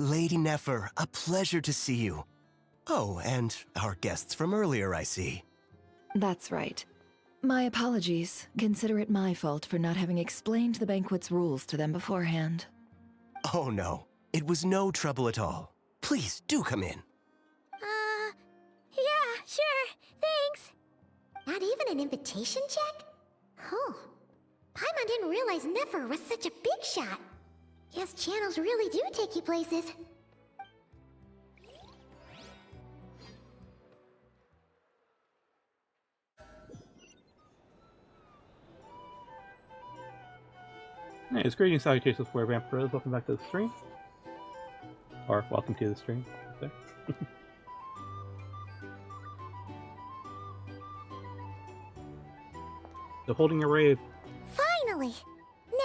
Lady Nefer, a pleasure to see you. Oh, and our guests from earlier, I see. That's right. My apologies. Consider it my fault for not having explained the banquet's rules to them beforehand. Oh no, it was no trouble at all. Please, do come in. Yeah, sure, thanks. Not even an invitation check? Oh, Paimon didn't realize Nefer was such a big shot. Yes, channels really do take you places. Hey, it's greetings, salutations, Square Vampires. Welcome back to the stream. Or, welcome to the stream. So, holding a rave. Finally!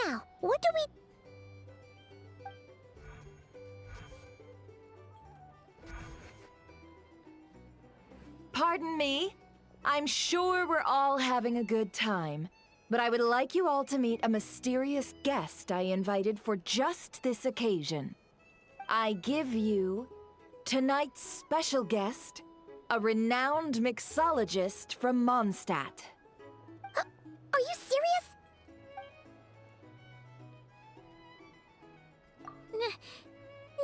Now, what do we... Pardon me? I'm sure we're all having a good time, but I would like you all to meet a mysterious guest I invited for just this occasion. I give you tonight's special guest, a renowned mixologist from Mondstadt. Are you serious?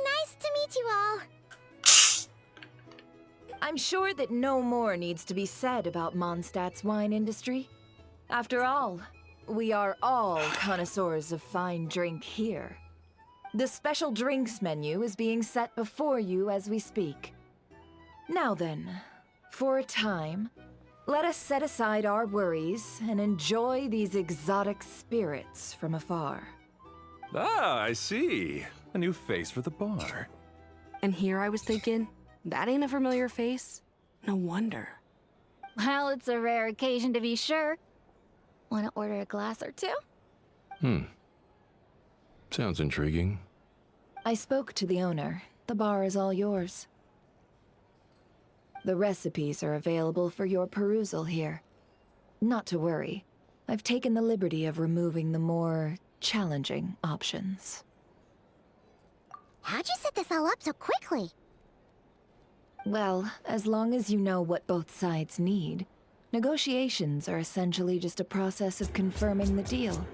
Nice to meet you all. I'm sure that no more needs to be said about Mondstadt's wine industry. After all, we are all connoisseurs of fine drink here. The special drinks menu is being set before you as we speak. Now then, for a time, let us set aside our worries and enjoy these exotic spirits from afar. Ah, I see. A new face for the bar. And here I was thinking, that ain't a familiar face. No wonder. Well, it's a rare occasion to be sure. Want to order a glass or two? Sounds intriguing. I spoke to the owner. The bar is all yours. The recipes are available for your perusal here. Not to worry. I've taken the liberty of removing the more challenging options. How'd you set this all up so quickly? Well, as long as you know what both sides need, negotiations are essentially just a process of confirming the deal.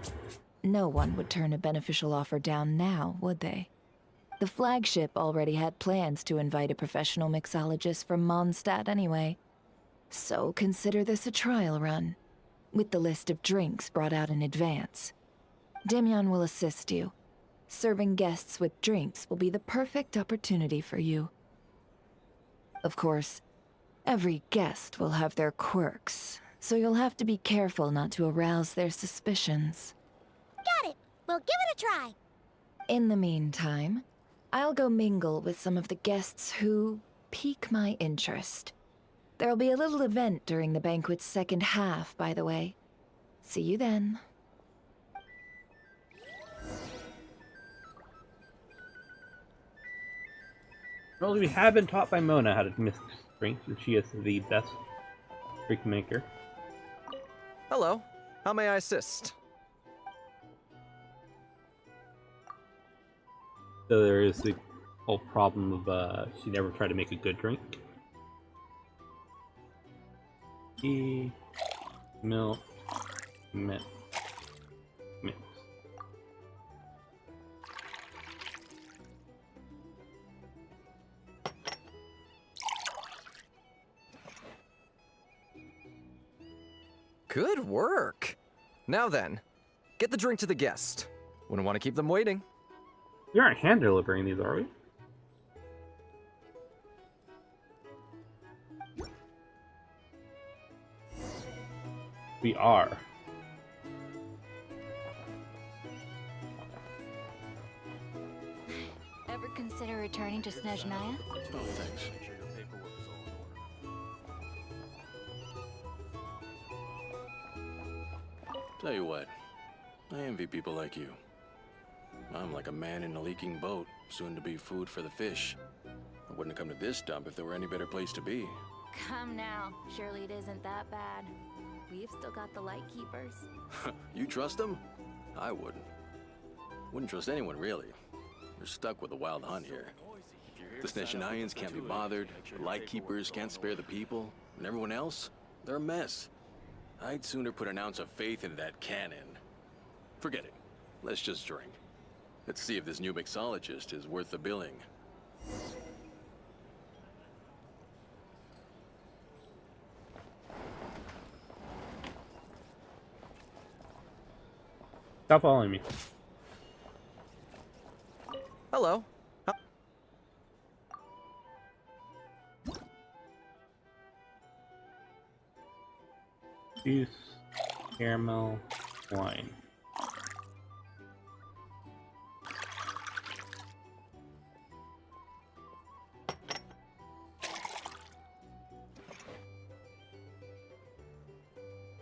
No one would turn a beneficial offer down now, would they? The flagship already had plans to invite a professional mixologist from Mondstadt anyway. So consider this a trial run, with the list of drinks brought out in advance. Demyon will assist you. Serving guests with drinks will be the perfect opportunity for you. Of course, every guest will have their quirks, so you'll have to be careful not to arouse their suspicions. Got it! We'll give it a try! In the meantime, I'll go mingle with some of the guests who pique my interest. There'll be a little event during the banquet's second half, by the way. See you then. Well, we have been taught by Mona how to mix drinks, and she is the best drink maker. Hello. How may I assist? So there is the whole problem of she never tried to make a good drink. Tea, milk, mix. Good work. Now then, get the drink to the guest. Wouldn't want to keep them waiting. We aren't hand delivering these, are we? We are. Ever consider returning to Snezhnaya? Oh, thanks. Tell you what, I envy people like you. I'm like a man in a leaking boat, soon to be food for the fish. I wouldn't have come to this dump if there were any better place to be. Come now. Surely it isn't that bad. We've still got the light keepers. You trust them? I wouldn't. Wouldn't trust anyone, really. You're stuck with the wild hunt here. The Snezhnayans can't be bothered, the Lightkeepers can't spare the people, and everyone else, they're a mess. I'd sooner put an ounce of faith into that cannon. Forget it. Let's just drink. Let's see if this new mixologist is worth the billing. Stop following me. Hello. Juice, caramel, wine.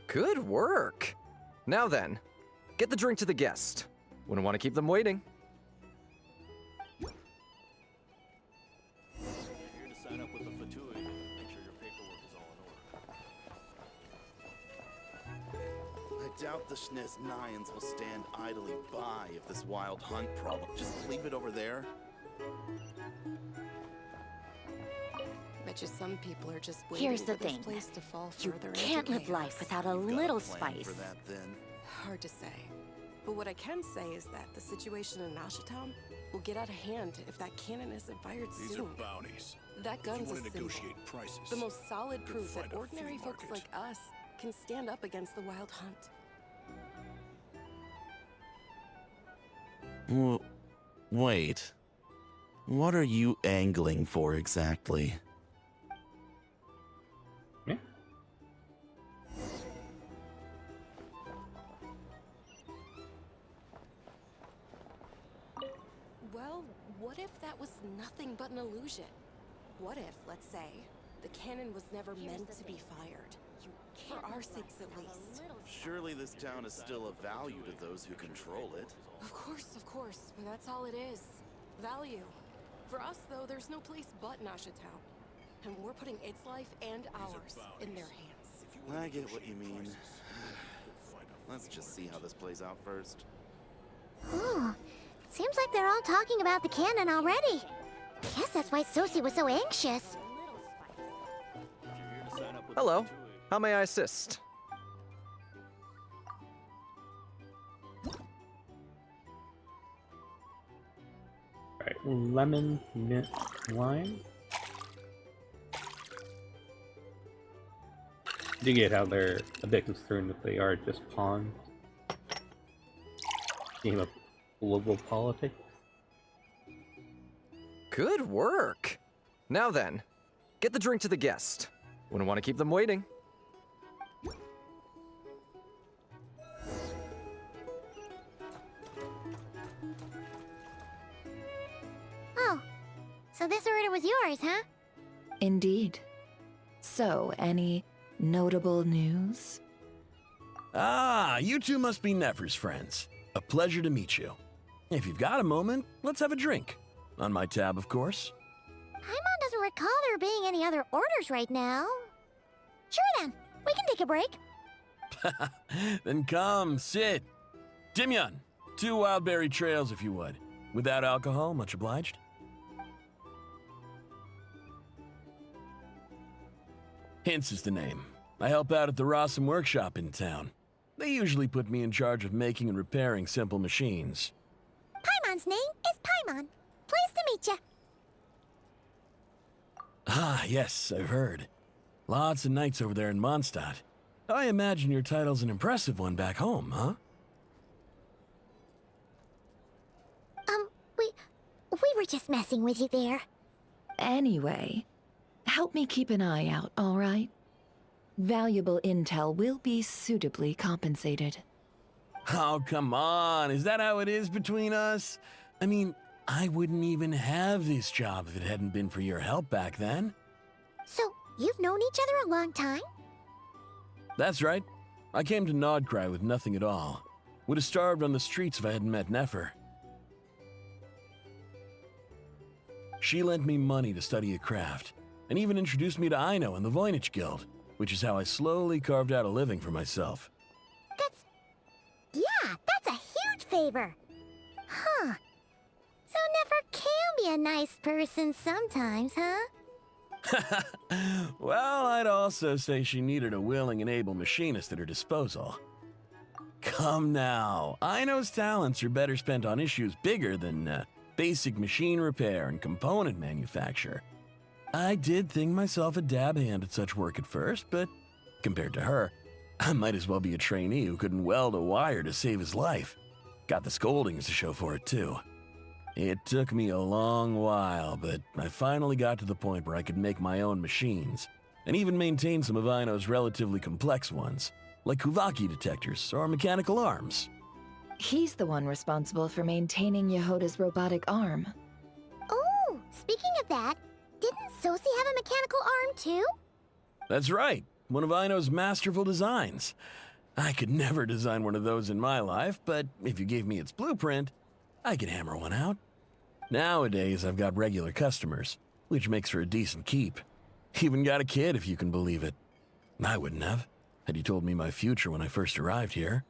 Good work. Now then, get the drink to the guest. Wouldn't want to keep them waiting. Here to sign up with the Fatui. Make sure your paperwork is all in order. I doubt the Snezhnayans will stand idly by if this wild hunt problem. Just leave it over there. Bet you some people are just waiting Here's the for this thing. place to fall You further can't into live life chaos. without a You've got little a plan spice. for that, then. Hard to say. But what I can say is that the situation in Nashatown will get out of hand if that cannon isn't fired These soon. are bounties. That If you gun's a want to symbol. negotiate prices, The most solid you'll proof that find a ordinary flea folks market. like us can stand up against the wild hunt. Wait. What are you angling for exactly? Yeah. Well, what if that was nothing but an illusion? What if, let's say, the cannon was never meant to be fired? For our sakes, at least. Surely this town is still of value to those who control it. Of course, but that's all it is. Value. For us, though, there's no place but Nashatown. And we're putting its life and ours in their hands. I get what you mean. Let's just see how this plays out first. Oh, seems like they're all talking about the cannon already. Guess that's why Sosie was so anxious. Hello. How may I assist? Alright, lemon, mint, lime. You get how they're a bit concerned that they are just pawns. Game of global politics. Good work. Now then, get the drink to the guest. Wouldn't want to keep them waiting. Oh, so this order was yours, huh? Indeed. So, any notable news? Ah, you two must be Nefer's friends. A pleasure to meet you. If you've got a moment, let's have a drink. On my tab, of course. Paimon doesn't recall there being any other orders right now. Sure then, we can take a break. Then come, sit. Dimyon, 2 wildberry trails if you would. Without alcohol, much obliged. Hints is the name. I help out at the Rossum workshop in town. They usually put me in charge of making and repairing simple machines. Paimon's name is Paimon. Pleased to meet you. Ah, yes, I've heard. Lots of nights over there in Mondstadt. I imagine your title's an impressive one back home, huh? We were just messing with you there. Anyway, help me keep an eye out, all right? Valuable intel will be suitably compensated. Oh, come on. Is that how it is between us? I mean, I wouldn't even have this job if it hadn't been for your help back then. So, you've known each other a long time? That's right. I came to Nodcry with nothing at all. Would have starved on the streets if I hadn't met Nefer. She lent me money to study a craft, and even introduced me to Aino and the Voynich Guild, which is how I slowly carved out a living for myself. That's a huge favor. Huh. So Nefer can be a nice person sometimes, huh? Well, I'd also say she needed a willing and able machinist at her disposal. Come now, Aino's talents are better spent on issues bigger than basic machine repair and component manufacture. I did think myself a dab hand at such work at first, but compared to her, I might as well be a trainee who couldn't weld a wire to save his life. Got the scoldings to show for it, too. It took me a long while, but I finally got to the point where I could make my own machines, and even maintain some of Aino's relatively complex ones, like Kuvaki detectors or mechanical arms. He's the one responsible for maintaining Yehoda's robotic arm. Oh, speaking of that, didn't Sosi have a mechanical arm too? That's right, one of Aino's masterful designs. I could never design one of those in my life, but if you gave me its blueprint, I could hammer one out. Nowadays, I've got regular customers, which makes for a decent keep. Even got a kid, if you can believe it. I wouldn't have, had you told me my future when I first arrived here.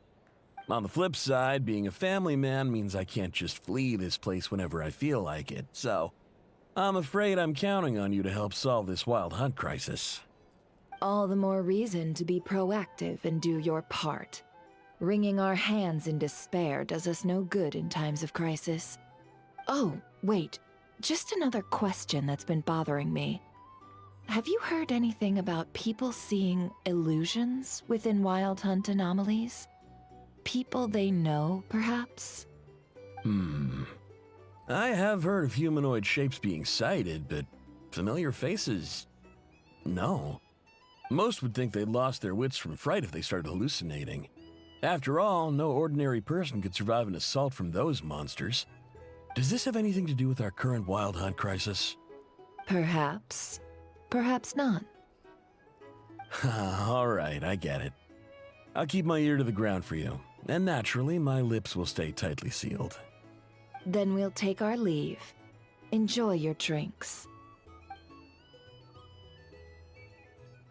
On the flip side, being a family man means I can't just flee this place whenever I feel like it, so I'm afraid I'm counting on you to help solve this wild hunt crisis. All the more reason to be proactive and do your part. Wringing our hands in despair does us no good in times of crisis. Oh, wait. Just another question that's been bothering me. Have you heard anything about people seeing illusions within Wild Hunt anomalies? People they know, perhaps? I have heard of humanoid shapes being sighted, but familiar faces? No. Most would think they'd lost their wits from fright if they started hallucinating. After all, no ordinary person could survive an assault from those monsters. Does this have anything to do with our current Wild Hunt crisis? Perhaps. Perhaps not. All right, I get it. I'll keep my ear to the ground for you, and naturally, my lips will stay tightly sealed. Then we'll take our leave. Enjoy your drinks.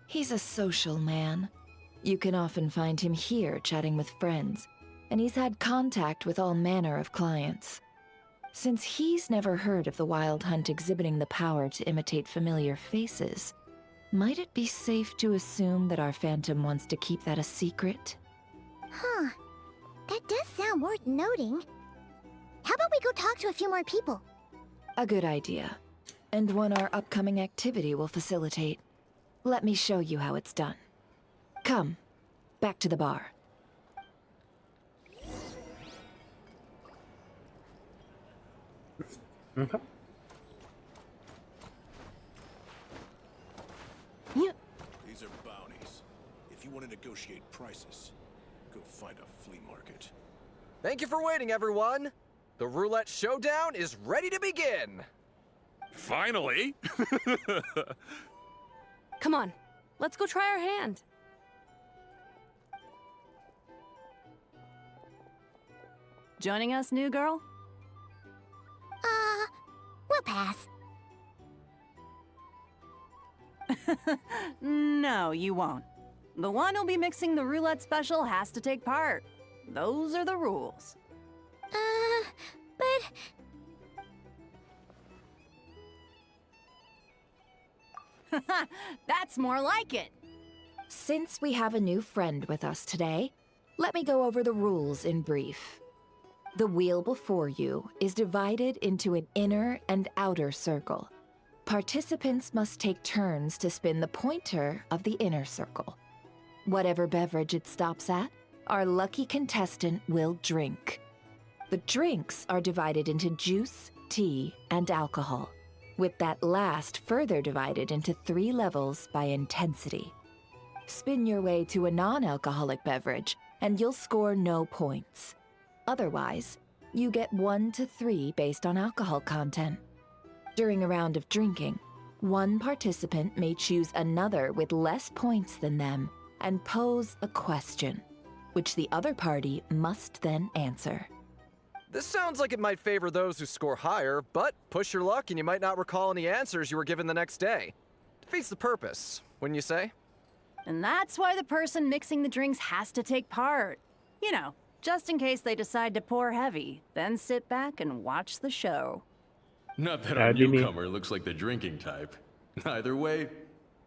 He's a social man. You can often find him here chatting with friends, and he's had contact with all manner of clients. Since he's never heard of the Wild Hunt exhibiting the power to imitate familiar faces, might it be safe to assume that our Phantom wants to keep that a secret? Huh. That does sound worth noting. How about we go talk to a few more people? A good idea. And one our upcoming activity will facilitate. Let me show you how it's done. Come, back to the bar. Okay. These are bounties. If you want to negotiate prices, go find a flea market. Thank you for waiting, everyone. The roulette showdown is ready to begin. Finally! Come on, let's go try our hand. Joining us, new girl? We'll pass. No, you won't. The one who'll be mixing the roulette special has to take part. Those are the rules. But... That's more like it. Since we have a new friend with us today, let me go over the rules in brief. The wheel before you is divided into an inner and outer circle. Participants must take turns to spin the pointer of the inner circle. Whatever beverage it stops at, our lucky contestant will drink. The drinks are divided into juice, tea, and alcohol, with that last further divided into 3 levels by intensity. Spin your way to a non-alcoholic beverage, and you'll score no points. Otherwise, you get 1 to 3 based on alcohol content. During a round of drinking, one participant may choose another with less points than them and pose a question, which the other party must then answer. This sounds like it might favor those who score higher, but push your luck and you might not recall any answers you were given the next day. Defeats the purpose, wouldn't you say? And that's why the person mixing the drinks has to take part. You know, just in case they decide to pour heavy, then sit back and watch the show. Not that our That'd be me. newcomer looks like the drinking type. Either way,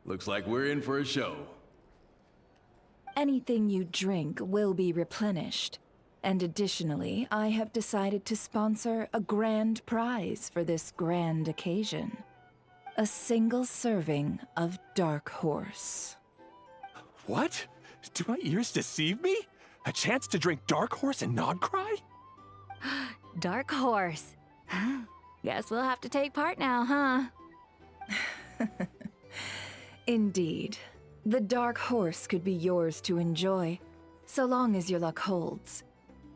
looks like we're in for a show. Anything you drink will be replenished. And additionally, I have decided to sponsor a grand prize for this grand occasion. A single serving of Dark Horse. What? Do my ears deceive me? A chance to drink Dark Horse and not cry? Dark Horse. Guess we'll have to take part now, huh? Indeed. The Dark Horse could be yours to enjoy, so long as your luck holds.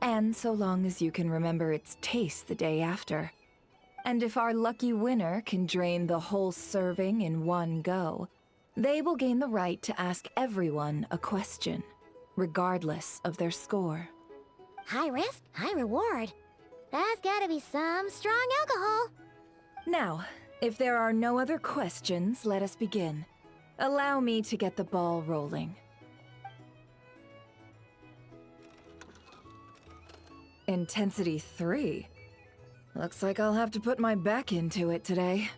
And so long as you can remember its taste the day after. And if our lucky winner can drain the whole serving in one go, they will gain the right to ask everyone a question, regardless of their score. High risk, high reward. That's gotta be some strong alcohol. Now, if there are no other questions, let us begin. Allow me to get the ball rolling. Intensity 3. Looks like I'll have to put my back into it today.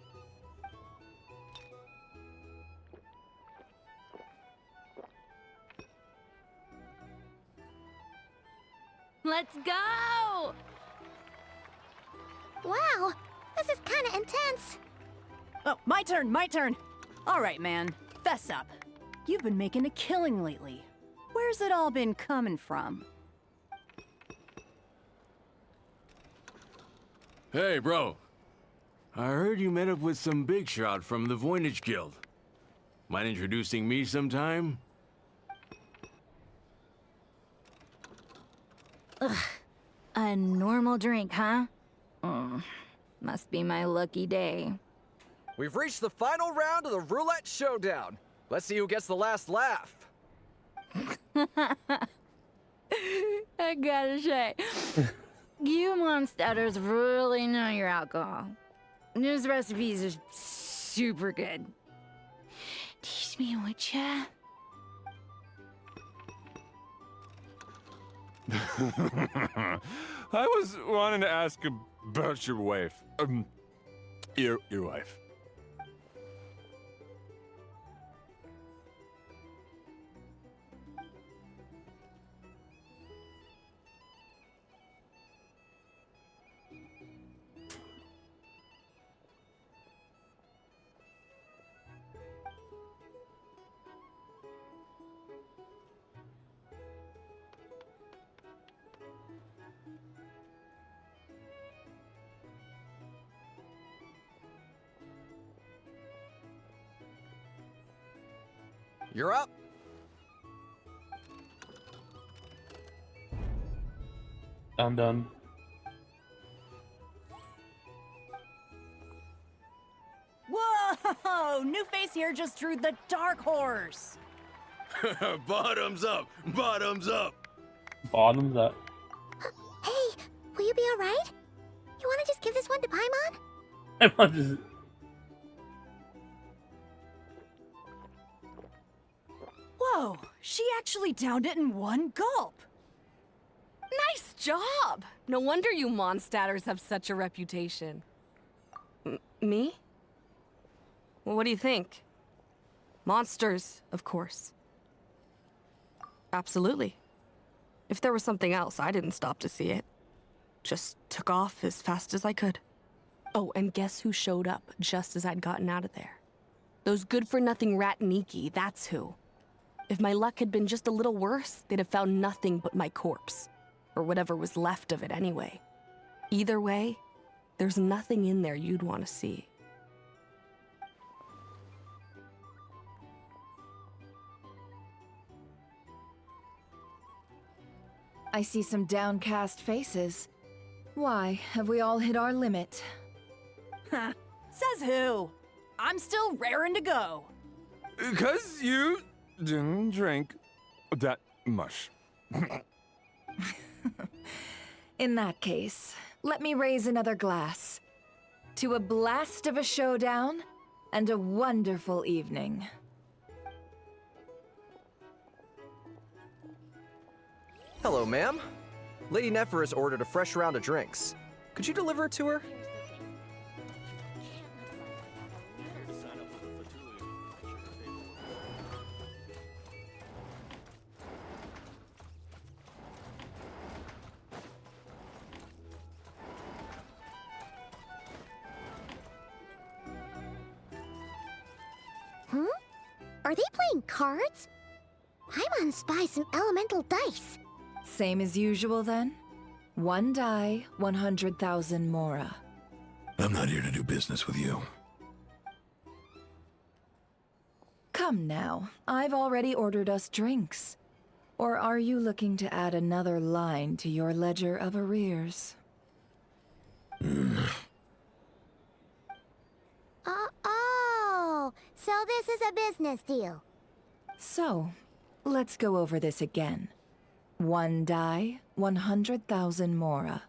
Let's go! Wow, this is kinda intense. Oh, my turn. All right, man, fess up. You've been making a killing lately. Where's it all been coming from? Hey, bro. I heard you met up with some big shot from the Voynich Guild. Mind introducing me sometime? A normal drink, huh? Must be my lucky day. We've reached the final round of the roulette showdown. Let's see who gets the last laugh. I gotta say, you monsters really know your alcohol. This recipes are super good. Teach me, would ya? I was wanting to ask about your wife. Your wife. You're up. Done. Whoa! New face here just drew the Dark Horse. Bottoms up! Bottoms up! Bottoms up. Hey, will you be alright? You wanna just give this one to Paimon? I want to. Whoa, she actually downed it in one gulp. Nice job! No wonder you monstaters have such a reputation. Me? Well, what do you think? Monsters, of course. Absolutely. If there was something else, I didn't stop to see it. Just took off as fast as I could. Oh, and guess who showed up just as I'd gotten out of there? Those good-for-nothing rat Niki, that's who. If my luck had been just a little worse, they'd have found nothing but my corpse. Or whatever was left of it anyway. Either way, there's nothing in there you'd want to see. I see some downcast faces. Why, have we all hit our limit? Ha! Says who? I'm still raring to go. 'Cause you didn't drink that much. In that case, let me raise another glass. To a blast of a showdown and a wonderful evening. Hello, ma'am. Lady Nefer has ordered a fresh round of drinks. Could you deliver it to her? Are they playing cards? Paimon spies some elemental dice. Same as usual then? 1 die, 100,000 mora. I'm not here to do business with you. Come now, I've already ordered us drinks. Or are you looking to add another line to your ledger of arrears? Oh, so this is a business deal. So, let's go over this again. 1 die, 100,000 mora.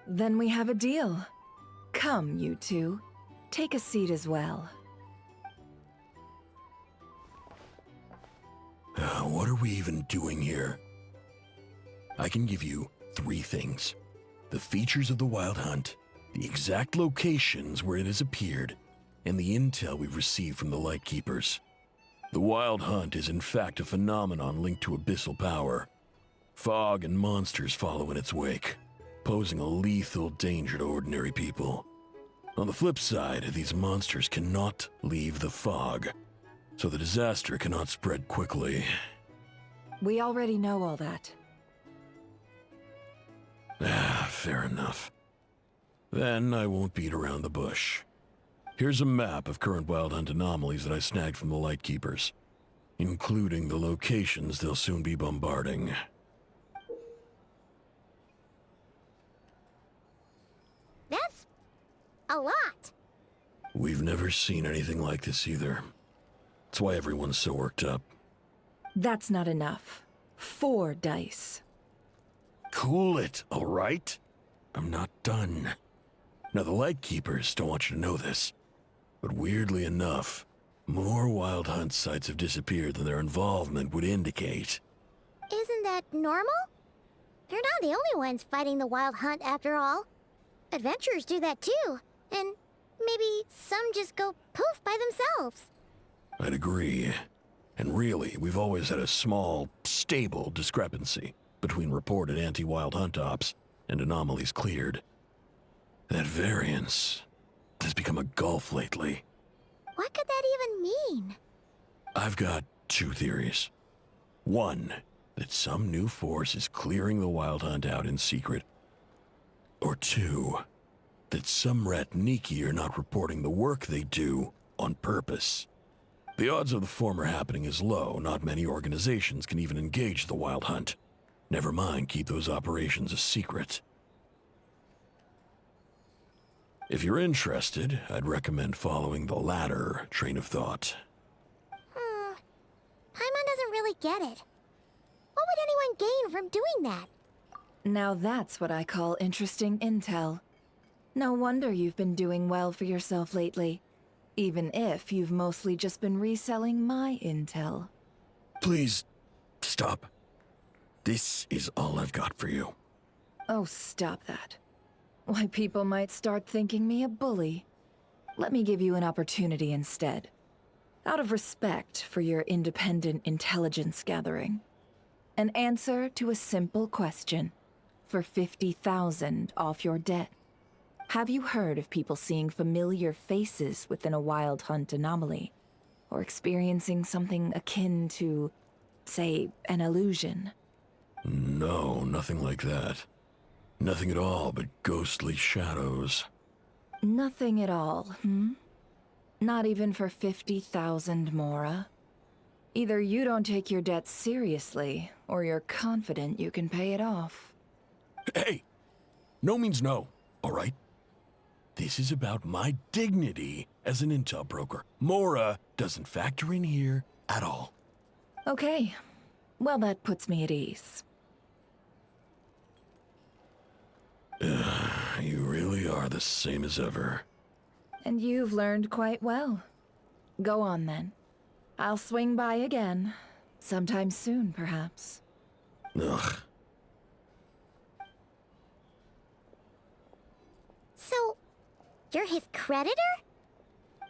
Then we have a deal. Come, you two. Take a seat as well. What are we even doing here? I can give you 3 things. The features of the Wild Hunt, the exact locations where it has appeared, and the intel we've received from the Lightkeepers. The Wild Hunt is in fact a phenomenon linked to abyssal power. Fog and monsters follow in its wake, posing a lethal danger to ordinary people. On the flip side, these monsters cannot leave the fog, so the disaster cannot spread quickly. We already know all that. Fair enough. Then I won't beat around the bush. Here's a map of current Wild Hunt anomalies that I snagged from the Lightkeepers, including the locations they'll soon be bombarding. That's a lot. We've never seen anything like this either. That's why everyone's so worked up. That's not enough. 4 dice. Cool it, all right? I'm not done. Now, the Lightkeepers don't want you to know this, but weirdly enough, more Wild Hunt sites have disappeared than their involvement would indicate. Isn't that normal? They're not the only ones fighting the Wild Hunt after all. Adventurers do that too, and maybe some just go poof by themselves. I'd agree. And really, we've always had a small, stable discrepancy between reported anti-Wild Hunt ops and anomalies cleared. That variance has become a gulf lately. What could that even mean? I've got 2 theories. 1, that some new force is clearing the Wild Hunt out in secret. Or 2, that some Ratniki are not reporting the work they do on purpose. The odds of the former happening is low. Not many organizations can even engage the Wild Hunt. Never mind keep those operations a secret. If you're interested, I'd recommend following the latter train of thought. Paimon doesn't really get it. What would anyone gain from doing that? Now that's what I call interesting intel. No wonder you've been doing well for yourself lately. Even if you've mostly just been reselling my intel. Please, stop. This is all I've got for you. Oh, stop that. Why, people might start thinking me a bully. Let me give you an opportunity instead. Out of respect for your independent intelligence gathering. An answer to a simple question. For 50,000 off your debt. Have you heard of people seeing familiar faces within a Wild Hunt anomaly? Or experiencing something akin to, say, an illusion? No, nothing like that. Nothing at all but ghostly shadows. Nothing at all, Not even for 50,000 mora? Either you don't take your debt seriously, or you're confident you can pay it off. Hey! No means no, all right? This is about my dignity as an intel broker. Mora doesn't factor in here at all. Okay. Well, that puts me at ease. You really are the same as ever. And you've learned quite well. Go on, then. I'll swing by again. Sometime soon, perhaps. Ugh. So, you're his creditor?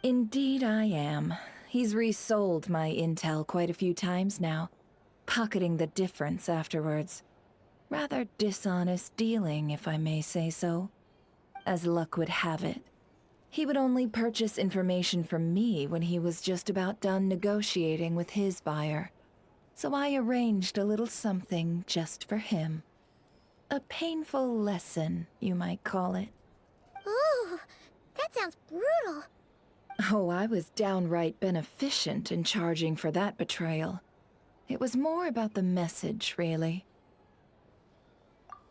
Indeed I am. He's resold my intel quite a few times now, pocketing the difference afterwards. Rather dishonest dealing, if I may say so. As luck would have it, he would only purchase information from me when he was just about done negotiating with his buyer. So I arranged a little something just for him. A painful lesson, you might call it. Ooh, that sounds brutal. Oh, I was downright beneficent in charging for that betrayal. It was more about the message, really.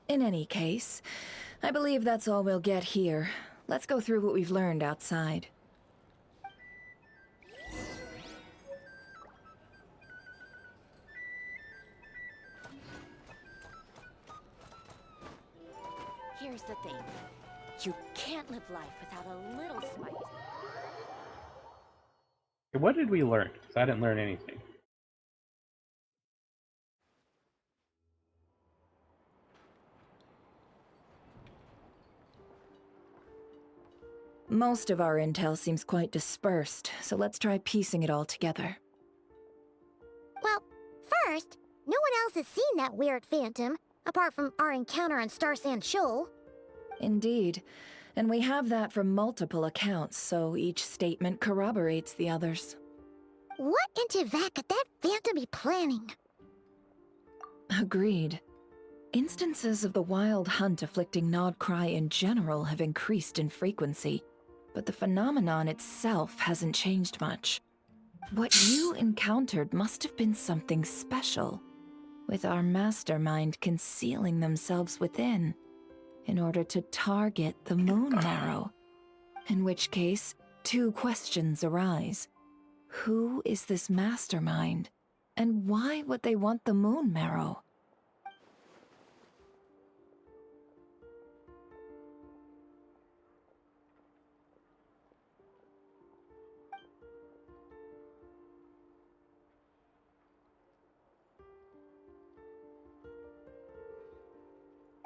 In any case, I believe that's all we'll get here. Let's go through what we've learned outside. Here's the thing. You can't live life without a little spice. What did we learn? 'Cause I didn't learn anything. Most of our intel seems quite dispersed, so let's try piecing it all together. Well, first, no one else has seen that weird phantom, apart from our encounter on Star Sand Shoal. Indeed, and we have that from multiple accounts, so each statement corroborates the others. What in Teyvat could that phantom be planning? Agreed. Instances of the wild hunt afflicting Nodcry in general have increased in frequency, but the phenomenon itself hasn't changed much. What you encountered must have been something special, with our mastermind concealing themselves within, in order to target the moon marrow. In which case, two questions arise. Who is this mastermind, and why would they want the moon marrow?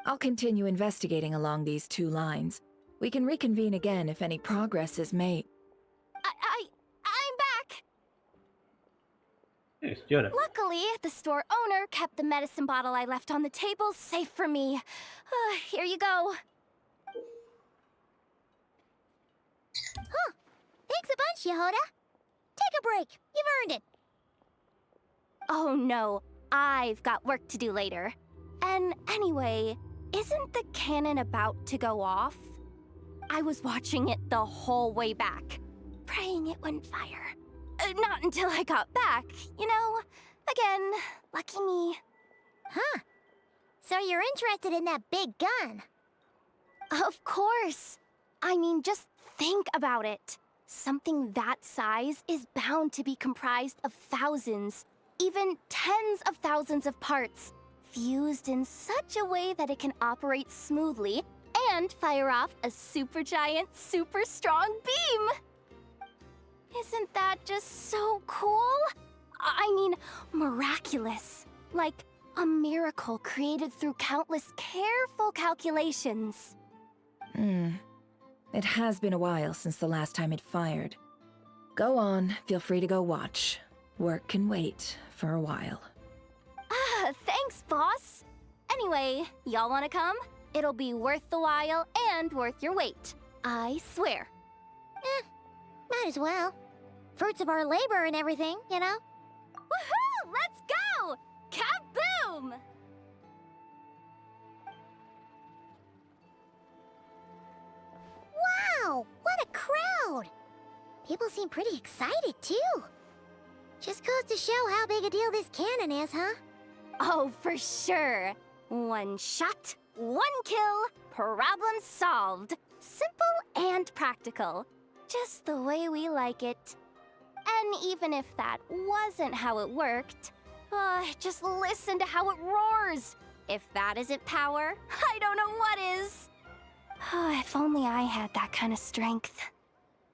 I'll continue investigating along these two lines. We can reconvene again if any progress is made. I'm back! Hey, it's Yoda. Luckily, the store owner kept the medicine bottle I left on the table safe for me. Here you go. Huh. Thanks a bunch, Yehoda. Take a break. You've earned it. Oh no, I've got work to do later. And anyway, isn't the cannon about to go off? I was watching it the whole way back, praying it wouldn't fire. Not until I got back, you know? Again, lucky me. Huh. So you're interested in that big gun? Of course. I mean, just think about it. Something that size is bound to be comprised of thousands, even tens of thousands of parts, fused in such a way that it can operate smoothly and fire off a supergiant, super strong beam! Isn't that just so cool? I mean, miraculous. Like a miracle created through countless careful calculations. It has been a while since the last time it fired. Go on, feel free to go watch. Work can wait for a while. Thanks, boss. Anyway, y'all wanna come? It'll be worth the while and worth your wait. I swear. Might as well. Fruits of our labor and everything, you know? Woohoo! Let's go! Kaboom! Wow! What a crowd! People seem pretty excited, too. Just goes to show how big a deal this cannon is, huh? Oh, for sure. One shot, one kill, problem solved. Simple and practical. Just the way we like it. And even if that wasn't how it worked, just listen to how it roars. If that isn't power, I don't know what is. If only I had that kind of strength.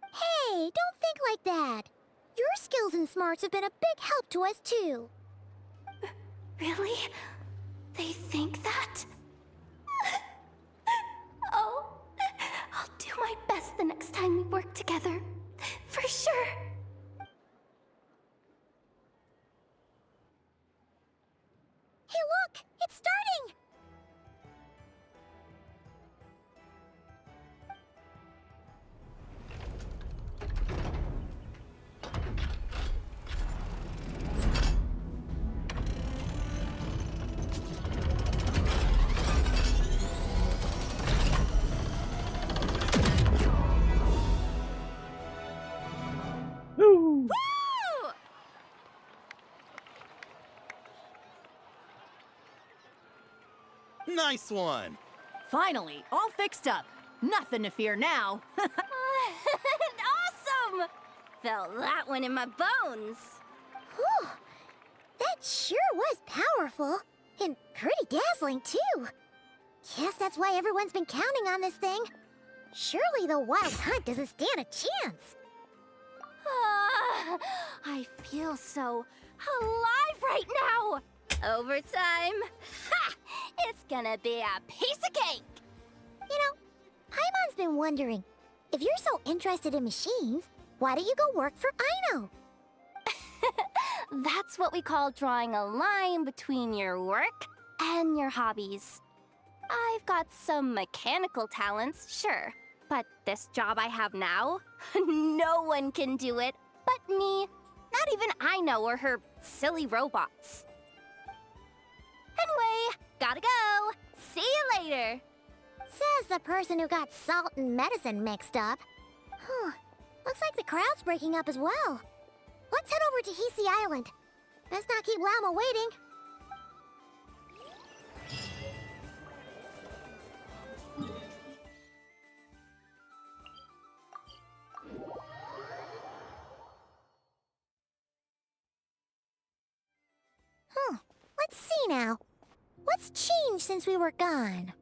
Hey, don't think like that. Your skills and smarts have been a big help to us, too. Really? They think that? Oh, I'll do my best the next time we work together. For sure. Nice one! Finally, all fixed up. Nothing to fear now. Awesome! Felt that one in my bones. Whew. That sure was powerful. And pretty dazzling, too. Guess that's why everyone's been counting on this thing. Surely the wild hunt doesn't stand a chance. I feel so alive right now. Overtime. Ha! It's gonna be a piece of cake. You know, Paimon's been wondering, if you're so interested in machines, why don't you go work for Aino? That's what we call drawing a line between your work and your hobbies. I've got some mechanical talents, sure, but this job I have now, no one can do it but me. Not even Aino or her silly robots. Anyway, gotta go. See you later. Says the person who got salt and medicine mixed up. Looks like the crowd's breaking up as well. Let's head over to Hisi Island. Best not keep Llama waiting. Let's see now. What's changed since we were gone?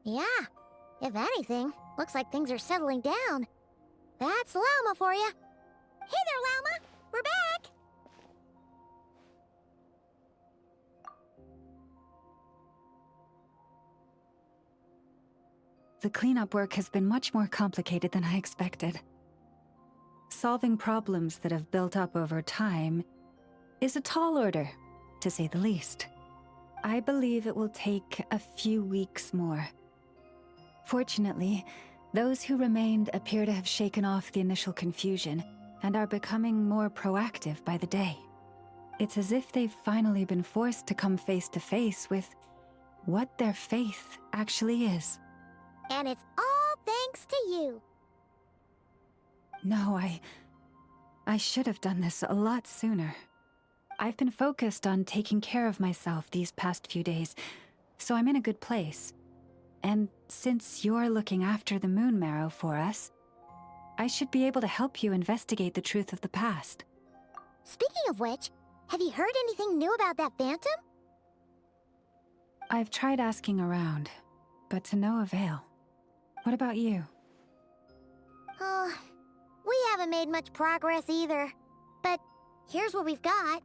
Yeah, if anything, looks like things are settling down. That's Llama for you. Hey there, Llama! We're back! The cleanup work has been much more complicated than I expected. Solving problems that have built up over time is a tall order, to say the least. I believe it will take a few weeks more. Fortunately, those who remained appear to have shaken off the initial confusion and are becoming more proactive by the day. It's as if they've finally been forced to come face to face with what their faith actually is. And it's all thanks to you. No, I should have done this a lot sooner. I've been focused on taking care of myself these past few days, so I'm in a good place. And since you're looking after the Moon Marrow for us, I should be able to help you investigate the truth of the past. Speaking of which, have you heard anything new about that phantom? I've tried asking around, but to no avail. What about you? We haven't made much progress either. But here's what we've got.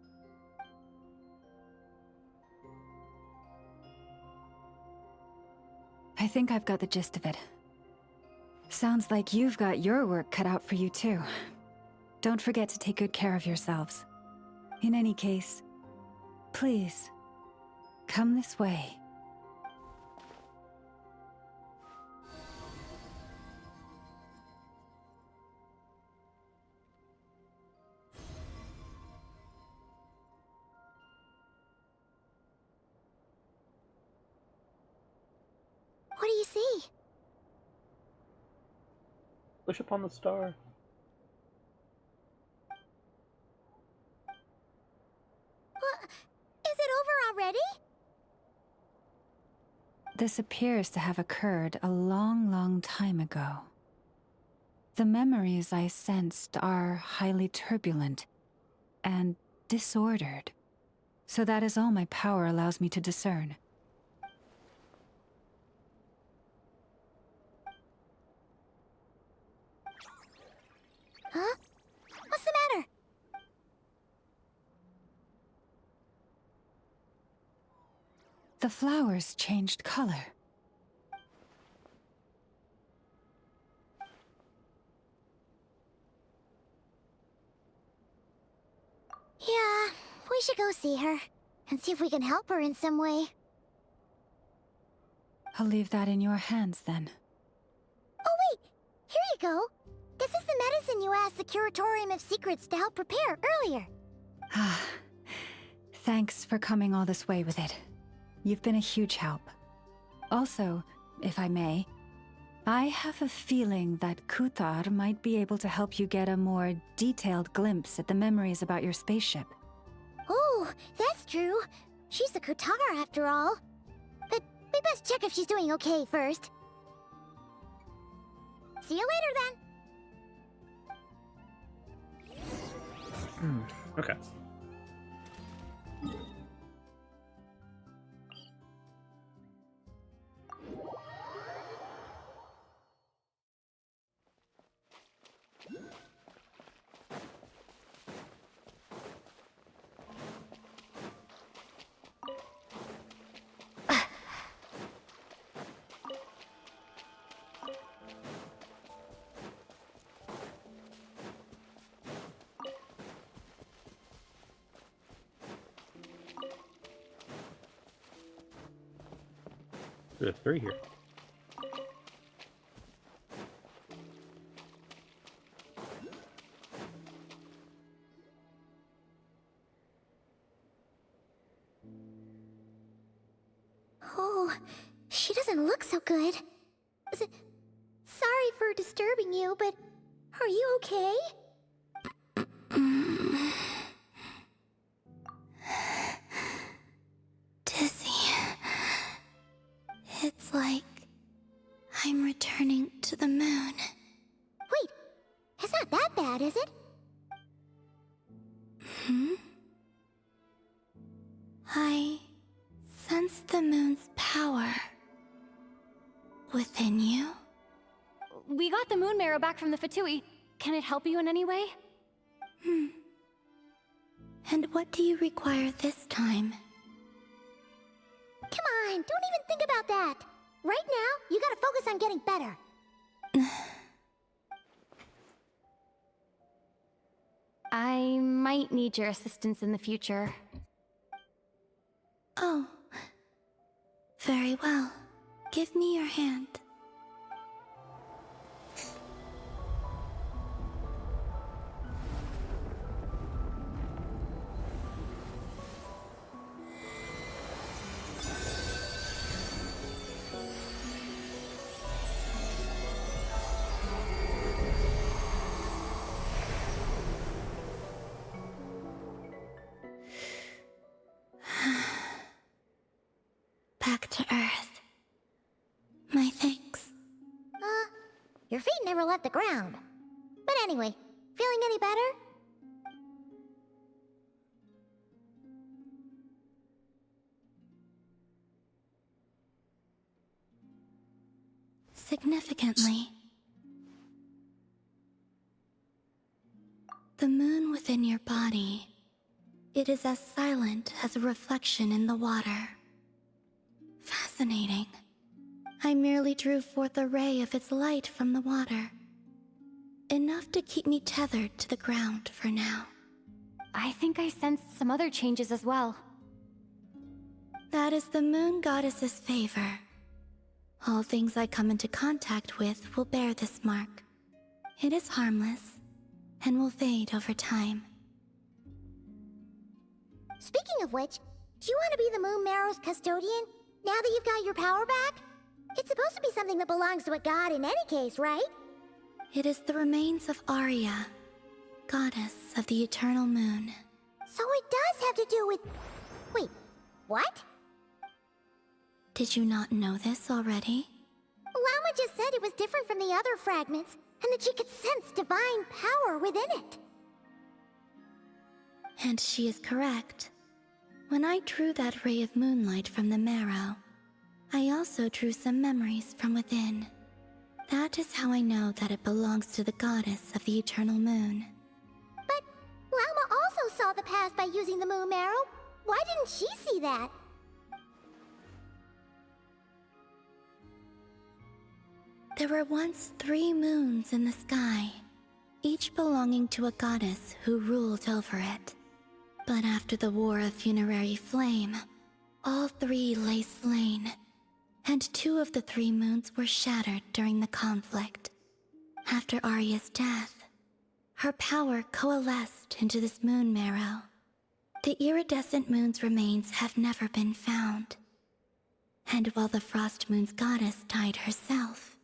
I think I've got the gist of it. Sounds like you've got your work cut out for you too. Don't forget to take good care of yourselves. In any case, please, come this way. What do you see? Push upon the star. What? Is it over already? This appears to have occurred a long, long time ago. The memories I sensed are highly turbulent and disordered. So that is all my power allows me to discern. Huh? What's the matter? The flowers changed color. Yeah, we should go see her and see if we can help her in some way. I'll leave that in your hands then. Oh wait, here you go. This is the medicine you asked the Curatorium of Secrets to help prepare earlier. Ah, thanks for coming all this way with it. You've been a huge help. Also, if I may, I have a feeling that Kuthar might be able to help you get a more detailed glimpse at the memories about your spaceship. Oh, that's true. She's the Kutara after all. But We best check if she's doing okay first. See you later then. Okay. There's 3 here. Oh, she doesn't look so good. Sorry for disturbing you, but are you okay? Dizzy. It's like I'm returning to the moon. Wait, it's not that bad, is it? I sense the moon's power within you. We got the moon marrow back from the Fatui. Can it help you in any way? And what do you require this time? Come on, don't even think about that. Right now, you gotta focus on getting better. I might need your assistance in the future. Oh. Very well. Give me your hand. Back to Earth. My thanks. Your feet never left the ground. But anyway, feeling any better? Significantly. The moon within your body, it is as silent as a reflection in the water. Fascinating. I merely drew forth a ray of its light from the water. Enough to keep me tethered to the ground for now. I think I sensed some other changes as well. That is the moon goddess's favor. All things I come into contact with will bear this mark. It is harmless, and will fade over time. Speaking of which, do you want to be the Moon Marrow's custodian, now that you've got your power back? It's supposed to be something that belongs to a god in any case, right? It is the remains of Arya, goddess of the eternal moon. So it does have to do with... Wait, what? Did you not know this already? Llama just said it was different from the other fragments, and that she could sense divine power within it. And she is correct. When I drew that ray of moonlight from the marrow, I also drew some memories from within. That is how I know that it belongs to the goddess of the eternal moon. But Llama also saw the past by using the moon marrow. Why didn't she see that? There were once 3 moons in the sky, each belonging to a goddess who ruled over it. But after the War of Funerary Flame, all 3 lay slain, and 2 of the 3 moons were shattered during the conflict. After Arya's death, her power coalesced into this moon marrow. The iridescent moon's remains have never been found. And while the Frost Moon's goddess died herself,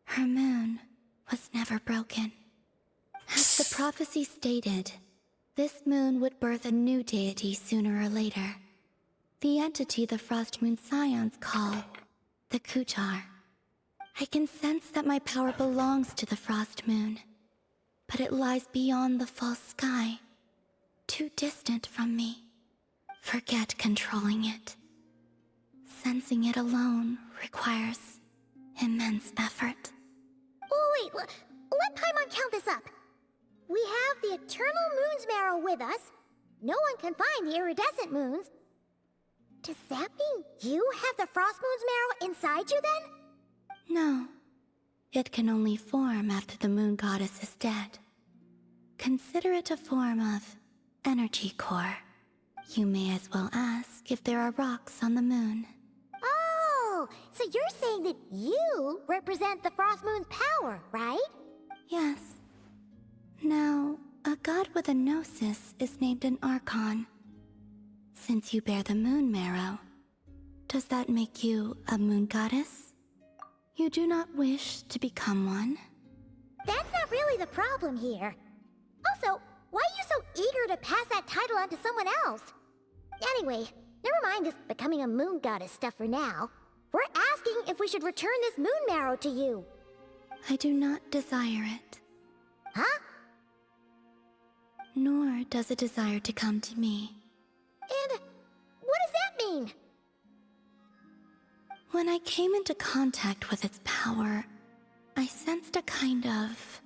her moon was never broken. As the prophecy stated, this moon would birth a new deity sooner or later. The entity the Frost Moon Scions call the Kuchar. I can sense that my power belongs to the Frost Moon, but it lies beyond the false sky, too distant from me. Forget controlling it. Sensing it alone requires immense effort. Oh, wait, let Paimon count this up. We have the Eternal Moon's Marrow with us. No one can find the iridescent moons. Does that mean you have the Frost Moon's Marrow inside you then? No. It can only form after the moon goddess is dead. Consider it a form of energy core. You may as well ask if there are rocks on the moon. Oh, so you're saying that you represent the Frost Moon's power, right? Yes. Now, a god with a gnosis is named an Archon. Since you bear the moon marrow, does that make you a moon goddess? You do not wish to become one? That's not really the problem here. Also, why are you so eager to pass that title on to someone else? Anyway, never mind this becoming a moon goddess stuff for now. We're asking if we should return this moon marrow to you. I do not desire it. Huh? Nor does it desire to come to me. And what does that mean? When I came into contact with its power, I sensed a kind of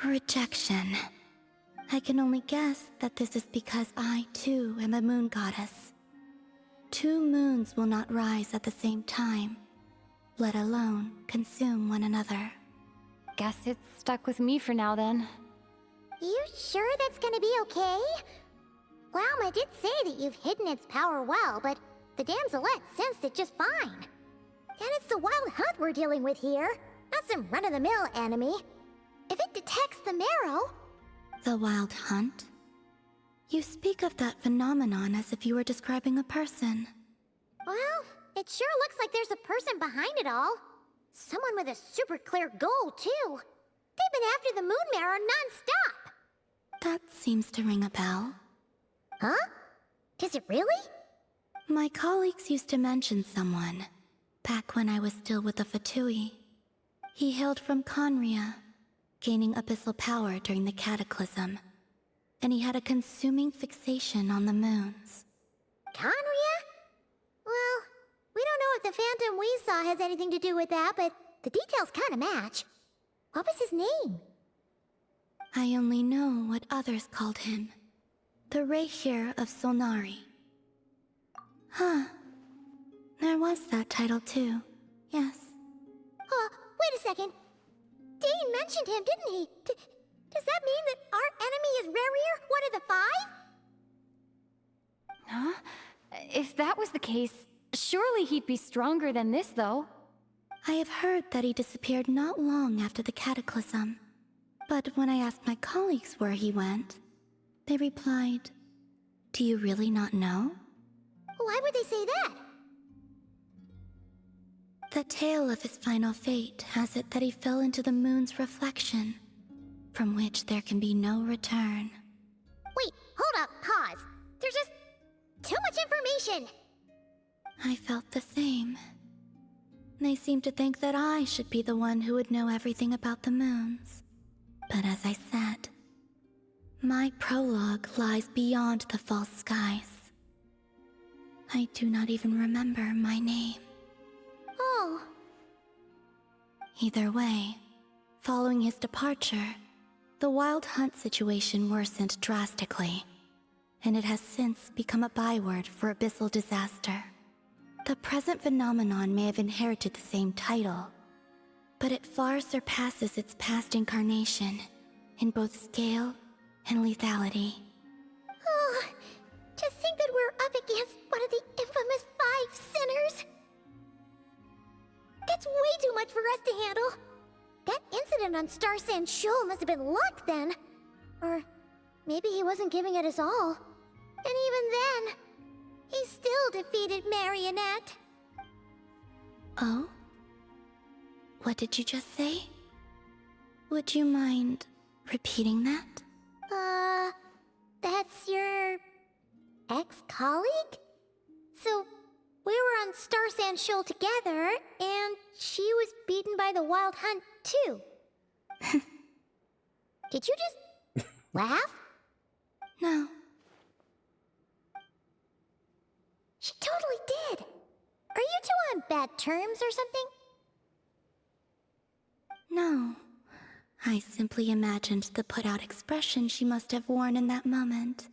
rejection. I can only guess that this is because I, too, am a moon goddess. Two moons will not rise at the same time, let alone consume one another. Guess it's stuck with me for now then. You sure that's gonna be okay? Lauma did say that you've hidden its power well, but the damselette sensed it just fine. And it's the wild hunt we're dealing with here, not some run-of-the-mill enemy. If it detects the marrow... The wild hunt? You speak of that phenomenon as if you were describing a person. Well, it sure looks like there's a person behind it all. Someone with a super clear goal, too. They've been after the moon marrow non-stop. That seems to ring a bell. Huh? Does it really? My colleagues used to mention someone, back when I was still with the Fatui. He hailed from Conria, gaining abyssal power during the Cataclysm, and he had a consuming fixation on the moons. Conria? Well, we don't know if the phantom we saw has anything to do with that, but the details kinda match. What was his name? I only know what others called him. The Rayhir of Solnari. Huh. There was that title too, yes. Wait a second. Dane mentioned him, didn't he? Does that mean that our enemy is Rarier, one of the five? Huh? If that was the case, surely he'd be stronger than this, though. I have heard that he disappeared not long after the Cataclysm. But when I asked my colleagues where he went, they replied, "Do you really not know?" Why would they say that? The tale of his final fate has it that he fell into the moon's reflection, from which there can be no return. Wait, hold up, pause. There's just too much information. I felt the same. They seemed to think that I should be the one who would know everything about the moons. But as I said, my prologue lies beyond the false skies. I do not even remember my name. Oh. Either way, following his departure, the wild hunt situation worsened drastically, and it has since become a byword for abyssal disaster. The present phenomenon may have inherited the same title, but it far surpasses its past incarnation in both scale and lethality. Oh, to think that we're up against one of the infamous 5 sinners. That's way too much for us to handle. That incident on Star Sand Shoal must have been luck then. Or maybe he wasn't giving it his all. And even then, he still defeated Marionette. Oh? What did you just say? Would you mind repeating that? That's your ex-colleague? and Shoal together, and she was beaten by the Wild Hunt, too. Did you just laugh? No. She totally did. Are you two on bad terms or something? No. I simply imagined the put-out expression she must have worn in that moment,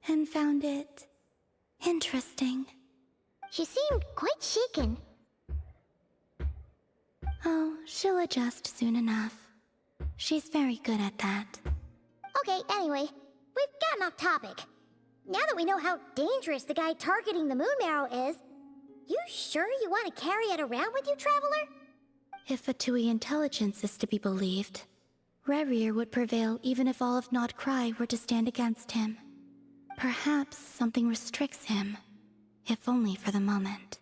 and found it interesting. She seemed quite shaken. Oh, she'll adjust soon enough. She's very good at that. Okay, anyway, we've gotten off topic. Now that we know how dangerous the guy targeting the moon marrow is, you sure you want to carry it around with you, Traveler? If Fatui intelligence is to be believed, Rerir would prevail even if all of Nod Cry were to stand against him. Perhaps something restricts him, if only for the moment.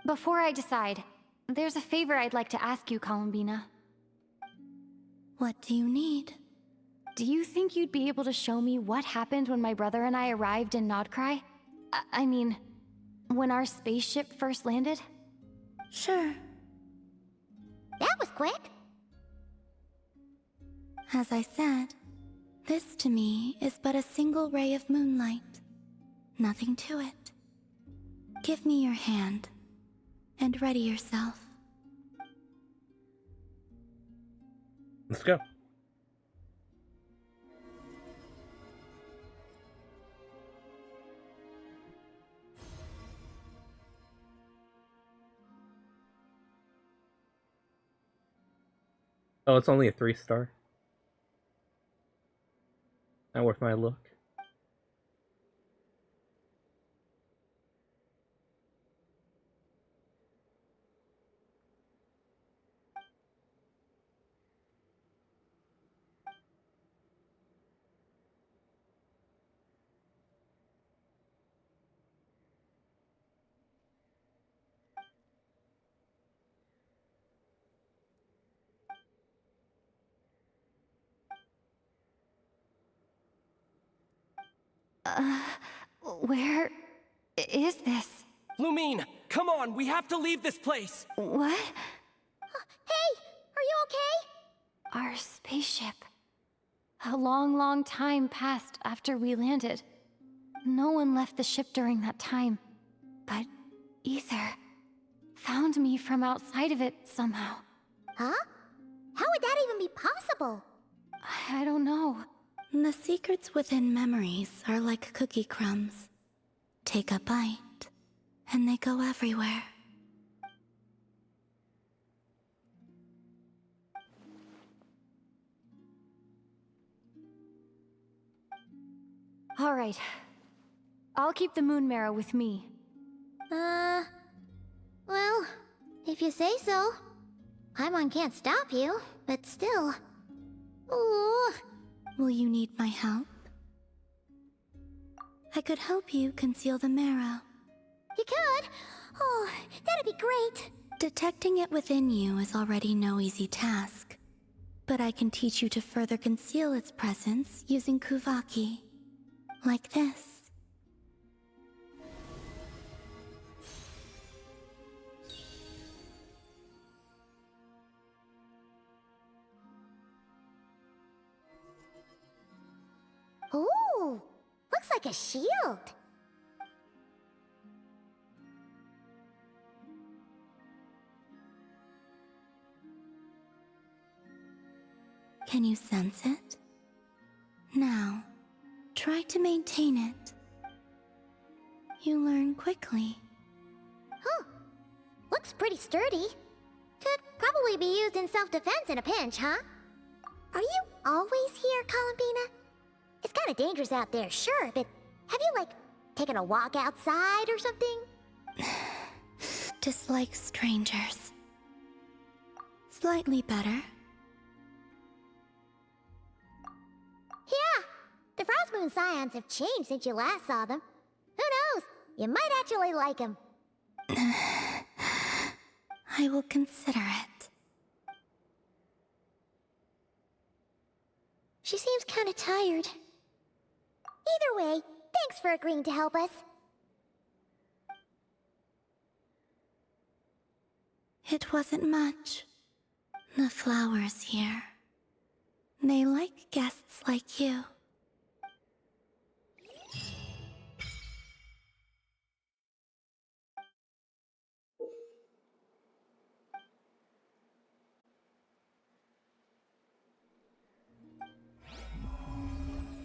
Before I decide, there's a favor I'd like to ask you, Columbina. What do you need? Do you think you'd be able to show me what happened when my brother and I arrived in Nodcry? I mean, when our spaceship first landed? Sure. That was quick. As I said, this to me is but a single ray of moonlight. Nothing to it. Give me your hand, and ready yourself. Let's go. Oh, it's only a 3-star. Not worth my look. Where is this? Lumine, come on, we have to leave this place! What? Hey, are you okay? Our spaceship. A long, long time passed after we landed. No one left the ship during that time. But Ether found me from outside of it somehow. Huh? How would that even be possible? I don't know. The secrets within memories are like cookie crumbs. Take a bite, and they go everywhere. All right. I'll keep the moon marrow with me. Well, if you say so. Paimon can't stop you, but still. Ooh. Will you need my help? I could help you conceal the marrow. You could? Oh, that'd be great. Detecting it within you is already no easy task. But I can teach you to further conceal its presence using Kuvaki. Like this. Ooh, looks like a shield. Can you sense it? Now, try to maintain it. You learn quickly. Huh. Looks pretty sturdy. Could probably be used in self-defense in a pinch, huh? Are you always here, Columbina? It's kind of dangerous out there, sure, but have you, like, taken a walk outside or something? Dislike strangers. Slightly better. Yeah, the Frostmoon Scions have changed since you last saw them. Who knows? You might actually like them. I will consider it. She seems kind of tired. Either way, thanks for agreeing to help us. It wasn't much. The flowers here. They like guests like you.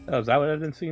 Oh, is that what I didn't see?